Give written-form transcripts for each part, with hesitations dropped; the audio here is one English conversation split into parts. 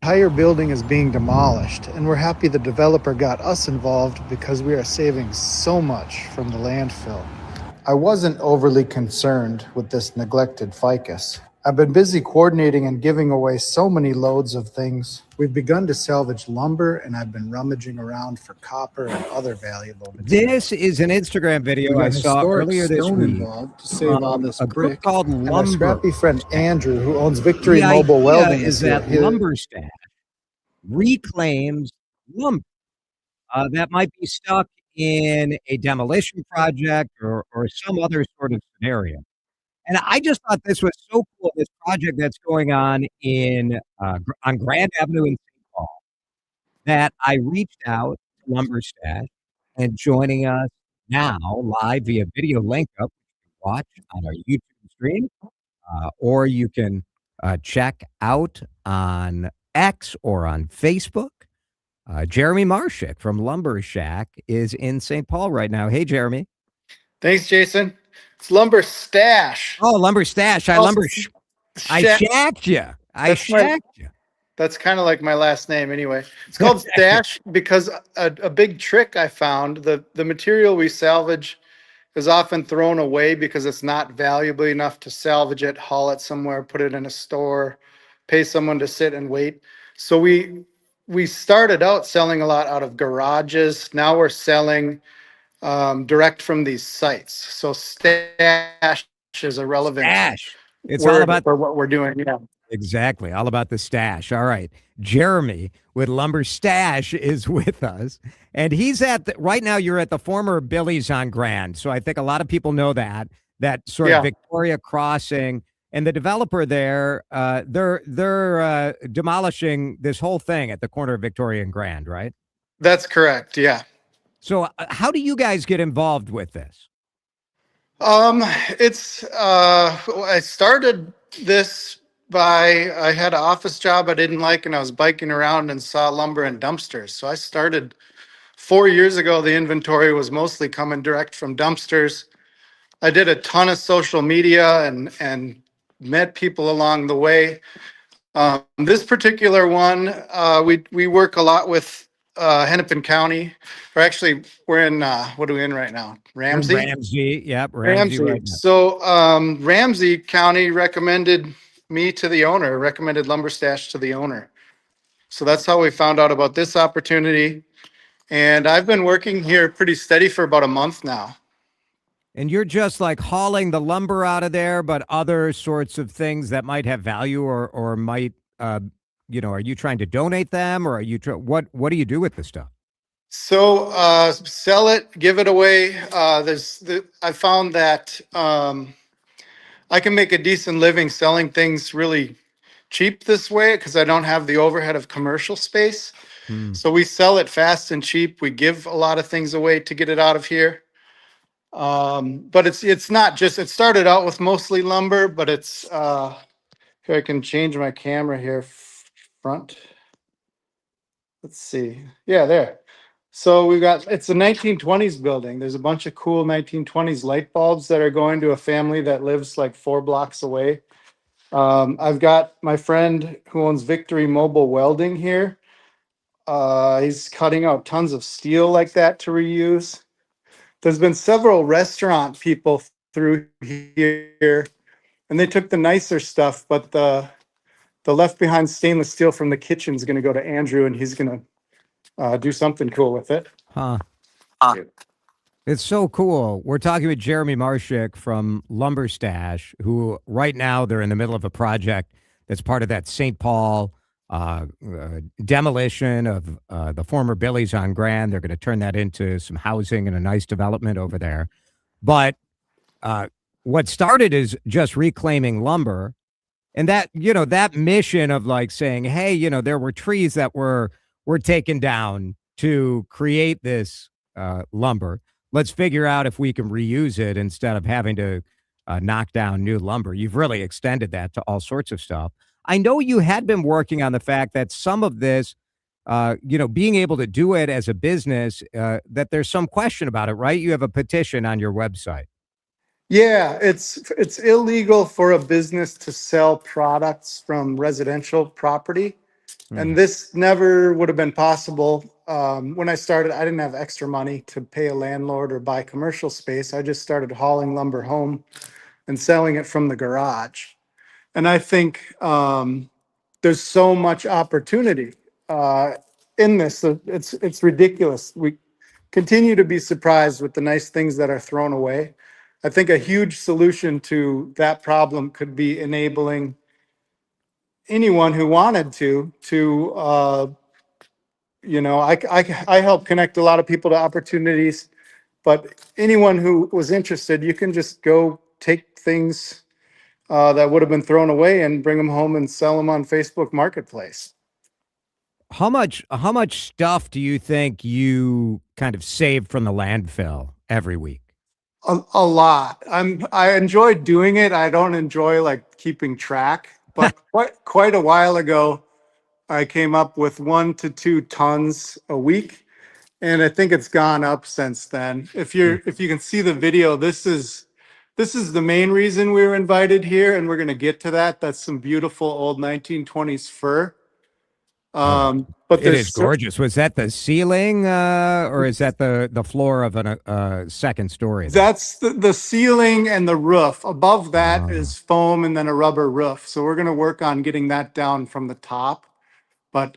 Entire building is being demolished, and we're happy the developer got us involved because we are saving so much from the landfill. I wasn't overly concerned with this neglected ficus. I've been busy coordinating and giving away so many loads of things. We've begun to salvage lumber, and I've been rummaging around for copper and other valuable materials. This is an Instagram We video I got saw historic earlier this stone week involved to save all from this a group brick. called And our scrappy Lumber friend Stash. Andrew, who owns Victory The Mobile idea Welding, is here. that Lumber Stash reclaims lumber that might be stuck in a demolition project or some other sort of scenario. And I just thought this was so cool, this project that's going on on Grand Avenue in St. Paul, that I reached out to Lumber Stash, and joining us now live via video link up, you can watch on our YouTube stream, or you can check out on X or on Facebook. Jeremy Marshik from Lumber Shack is in St. Paul right now. Hey, Jeremy. Thanks, Jason. It's Lumber Stash. Oh, Lumber Stash. I shacked you. Shacked you. That's kind of like my last name anyway. It's called Stash because a big trick I found, the material we salvage is often thrown away because it's not valuable enough to salvage it, haul it somewhere, put it in a store, pay someone to sit and wait. So we started out selling a lot out of garages. Now we're selling direct from these sites. So Stash is a relevant Stash. It's all word about for what we're doing. Yeah. Exactly. All about the stash. All right. Jeremy with Lumber Stash is with us. And he's right now, you're at the former Billy's on Grand. So I think a lot of people know that sort of Victoria Crossing. And the developer there, they're demolishing this whole thing at the corner of Victoria and Grand, right? That's correct. Yeah. So how do you guys get involved with this? I started this I had an office job I didn't like, and I was biking around and saw lumber and dumpsters. So I started 4 years ago. The inventory was mostly coming direct from dumpsters. I did a ton of social media and met people along the way. This particular one, we work a lot with Hennepin County, or actually we're in what are we in right now? Ramsey. Ramsey, yep, Ramsey. Right now. So Ramsey County recommended me to the owner, recommended Lumber Stash to the owner. So that's how we found out about this opportunity. And I've been working here pretty steady for about a month now. And you're just like hauling the lumber out of there, but other sorts of things that might have value or might, are you trying to donate them, or are you what do you do with the stuff? So sell it, give it away. I found that I can make a decent living selling things really cheap this way because I don't have the overhead of commercial space. So we sell it fast and cheap. We give a lot of things away to get it out of here. But it's not just, it started out with mostly lumber, but it's here I can change my camera here front. Let's see. Yeah, there. So it's a 1920s building. There's a bunch of cool 1920s light bulbs that are going to a family that lives like 4 blocks away. I've got my friend who owns Victory Mobile Welding here. He's cutting out tons of steel like that to reuse. There's been several restaurant people through here, and they took the nicer stuff, but the left behind stainless steel from the kitchen is going to go to Andrew, and he's going to do something cool with it. Huh. It's so cool. We're talking with Jeremy Marshik from Lumber Stash, who right now they're in the middle of a project that's part of that St. Paul demolition of the former Billy's on Grand. They're going to turn that into some housing and a nice development over there. But what started is just reclaiming lumber. And that mission of like saying, hey, there were trees that were taken down to create this lumber. Let's figure out if we can reuse it instead of having to knock down new lumber. You've really extended that to all sorts of stuff. I know you had been working on the fact that some of this, being able to do it as a business, that there's some question about it, right? You have a petition on your website. Yeah, it's illegal for a business to sell products from residential property. And this never would have been possible. When I started, I didn't have extra money to pay a landlord or buy commercial space. I just started hauling lumber home and selling it from the garage. And I think there's so much opportunity in this. It's ridiculous. We continue to be surprised with the nice things that are thrown away. I think a huge solution to that problem could be enabling anyone who wanted I help connect a lot of people to opportunities, but anyone who was interested, you can just go take things that would have been thrown away and bring them home and sell them on Facebook Marketplace. How much stuff do you think you kind of save from the landfill every week? A lot. I enjoy doing it. I don't enjoy like keeping track, but quite a while ago, I came up with 1 to 2 tons a week, and I think it's gone up since then. If you can see the video, this is the main reason we were invited here, and we're going to get to that. That's some beautiful old 1920s fir. But It there's is gorgeous. Was that the ceiling, or is that the floor of a second story? That's the ceiling and the roof. Above that is foam and then a rubber roof. So we're going to work on getting that down from the top, but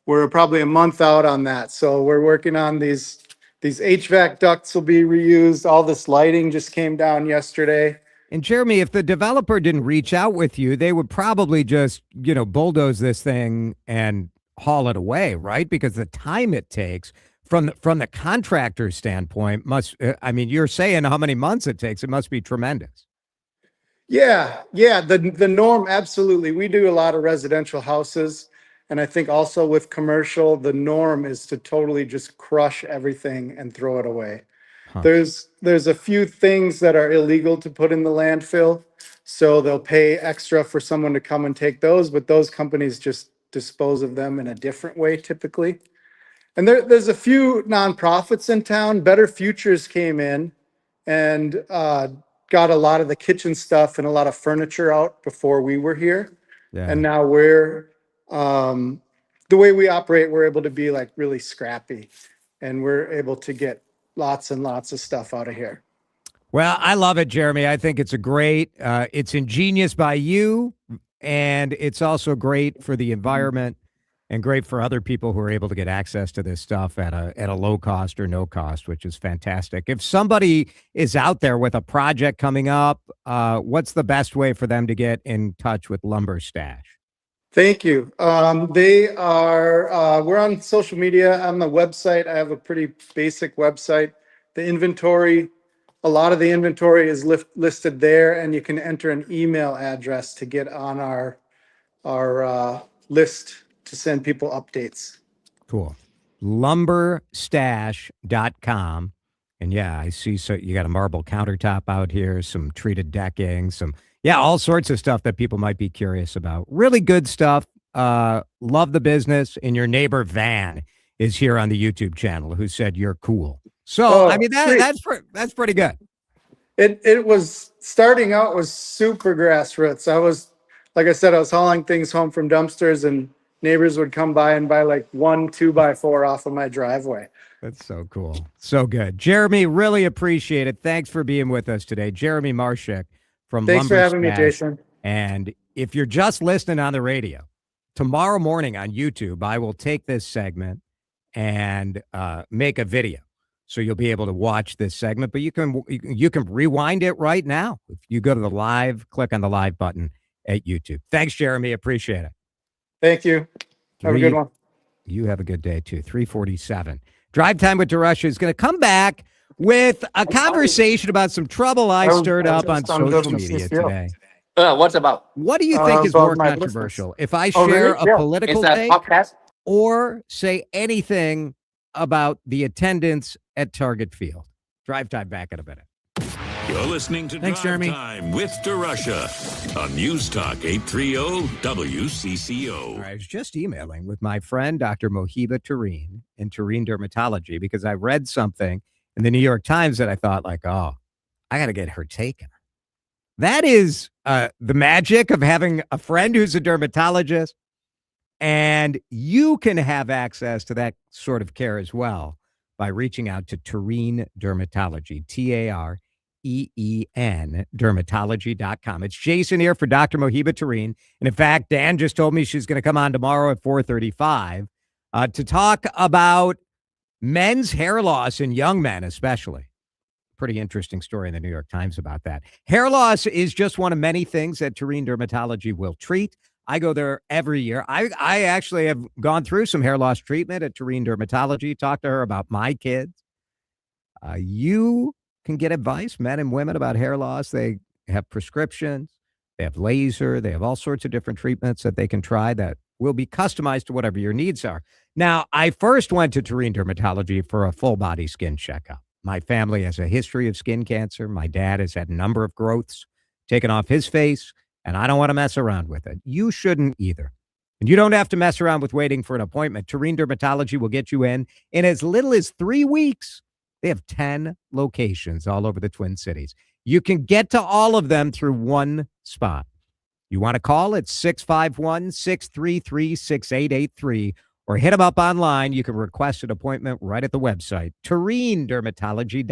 we're probably a month out on that. So we're working on these HVAC ducts will be reused. All this lighting just came down yesterday. And Jeremy, if the developer didn't reach out with you, they would probably just, bulldoze this thing and haul it away, right? Because the time it takes from the contractor's standpoint you're saying how many months it takes. It must be tremendous. Yeah. The norm, absolutely. We do a lot of residential houses. And I think also with commercial, the norm is to totally just crush everything and throw it away. Huh. There's a few things that are illegal to put in the landfill. So they'll pay extra for someone to come and take those, but those companies just dispose of them in a different way typically. And there's a few nonprofits in town. Better Futures came in and got a lot of the kitchen stuff and a lot of furniture out before we were here. Yeah. And now we're the way we operate, we're able to be like really scrappy, and we're able to get lots and lots of stuff out of here. Well, I love it, Jeremy. I think it's it's ingenious by you, and it's also great for the environment and great for other people who are able to get access to this stuff at a low cost or no cost, which is fantastic. If somebody is out there with a project coming up, what's the best way for them to get in touch with Lumber Stash? Thank you. We're on social media, on the website. I have a pretty basic website. The inventory, a lot of the inventory is listed there, and you can enter an email address to get on our list to send people updates. Cool. Lumberstash.com. And yeah, I see. So you got a marble countertop out here, some treated decking, all sorts of stuff that people might be curious about. Really good stuff. Love the business. And your neighbor Van is here on the YouTube channel who said you're cool. So, that's pretty good. It was starting out was super grassroots. Like I said, I was hauling things home from dumpsters, and neighbors would come by and buy like 1 2x4 off of my driveway. That's so cool. So good. Jeremy, really appreciate it. Thanks for being with us today. Jeremy Marshak from Thanks for having me, Lumberstash. Jason. And if you're just listening on the radio, tomorrow morning on YouTube, I will take this segment and make a video. So you'll be able to watch this segment, but you can rewind it right now. If you go to the live, click on the live button at YouTube. Thanks, Jeremy. Appreciate it. Thank you. Have a good one. You have a good day, too. 3:47. Drive Time with DeRusha is going to come back with a conversation about some trouble I stirred up on social media today. What's about? What do you think is more controversial? If I share a political take or say anything about the attendance at Target Field? Drive Time back in a minute. You're listening to Drive Time with DeRusha on News Talk 830 WCCO. All right, I was just emailing with my friend, Dr. Mohiba Tureen, in Tureen Dermatology, because I read something in the New York Times that I thought, I got to get her taken. That is the magic of having a friend who's a dermatologist And you can have access to that sort of care as well by reaching out to Tareen Dermatology, Tareen, dermatology.com. It's Jason here for Dr. Mohiba Tareen. And in fact, Dan just told me she's going to come on tomorrow at 4:35 to talk about men's hair loss in young men, especially. Pretty interesting story in the New York Times about that. Hair loss is just one of many things that Tareen Dermatology will treat. I go there every year. I actually have gone through some hair loss treatment at Tareen Dermatology, talked to her about my kids. You can get advice, men and women, about hair loss. They have prescriptions, they have laser, they have all sorts of different treatments that they can try that will be customized to whatever your needs are. Now, I first went to Tareen Dermatology for a full body skin checkup. My family has a history of skin cancer. My dad has had a number of growths taken off his face, and I don't want to mess around with it. You shouldn't either. And you don't have to mess around with waiting for an appointment. Tareen Dermatology will get you in as little as 3 weeks. They have 10 locations all over the Twin Cities. You can get to all of them through one spot. You want to call at 651-633-6883 or hit them up online. You can request an appointment right at the website, TareenDermatology.com.